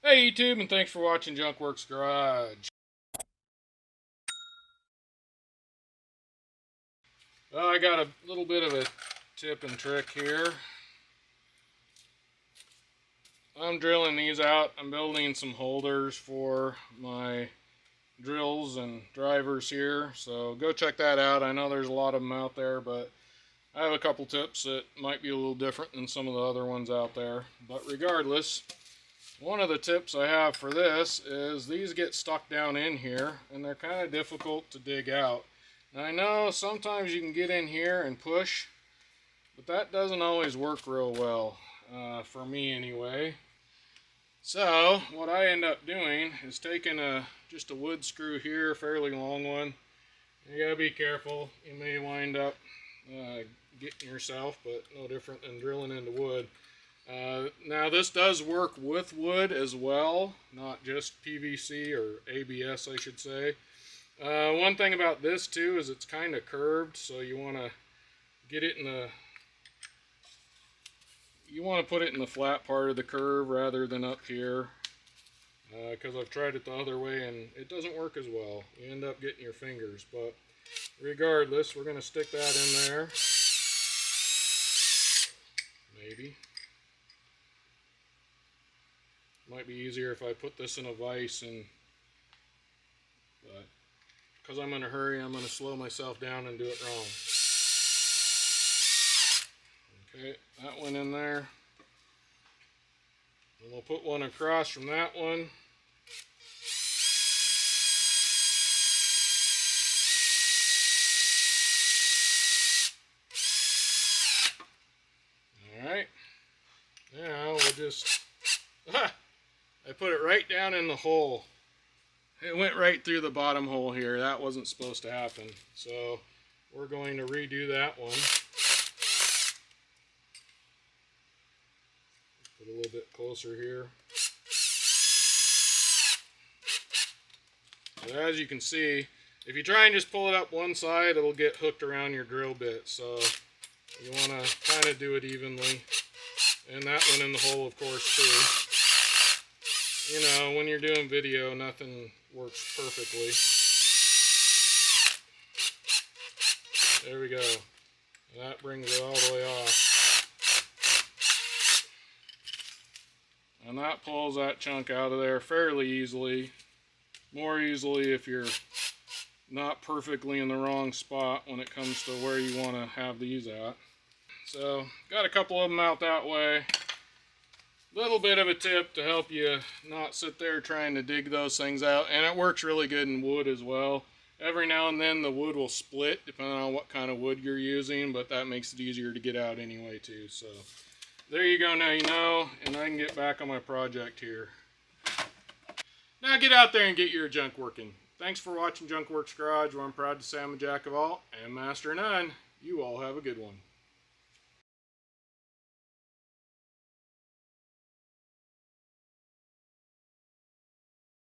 Hey YouTube, and thanks for watching Junkworks Garage. Well, I got a little bit of a tip and trick here. I'm drilling these out. I'm building some holders for my drills and drivers here, so go check that out. I know there's a lot of them out there, but I have a couple tips that might be a little different than some of the other ones out there. But regardless, one of the tips I have for this is these get stuck down in here and they're kind of difficult to dig out. Now, I know sometimes you can get in here and push, but that doesn't always work real well, for me anyway. So what I end up doing is taking just a wood screw here, a fairly long one. You gotta be careful, you may wind up getting yourself, but no different than drilling into wood. Now this does work with wood as well, not just PVC or ABS I should say. One thing about this too is it's kind of curved, so you want to get it in the put it in the flat part of the curve rather than up here, because I've tried it the other way and it doesn't work as well. You end up getting your fingers, but regardless, we're going to stick that in there. Maybe. Might be easier if I put this in a vise, but because I'm in a hurry, I'm going to slow myself down and do it wrong. Okay, that went in there. And we'll put one across from that one. Alright. Now we'll just... I put it right down in the hole. It went right through the bottom hole here. That wasn't supposed to happen. So we're going to redo that one. Put a little bit closer here. And as you can see, if you try and just pull it up one side, it'll get hooked around your drill bit. So you want to kind of do it evenly. And that went in the hole, of course, too. You know, when you're doing video, nothing works perfectly. There we go. And that brings it all the way off. And that pulls that chunk out of there fairly easily. More easily if you're not perfectly in the wrong spot when it comes to where you want to have these at. So, got a couple of them out that way. Little bit of a tip to help you not sit there trying to dig those things out, and it works really good in wood as well. Every now and then the wood will split depending on what kind of wood you're using, but that makes it easier to get out anyway too. So there you go, now you know, and I can get back on my project here. Now get out there and get your junk working. Thanks for watching Junkworks Garage, where I'm proud to say I'm a jack of all and master of none. You all have a good one.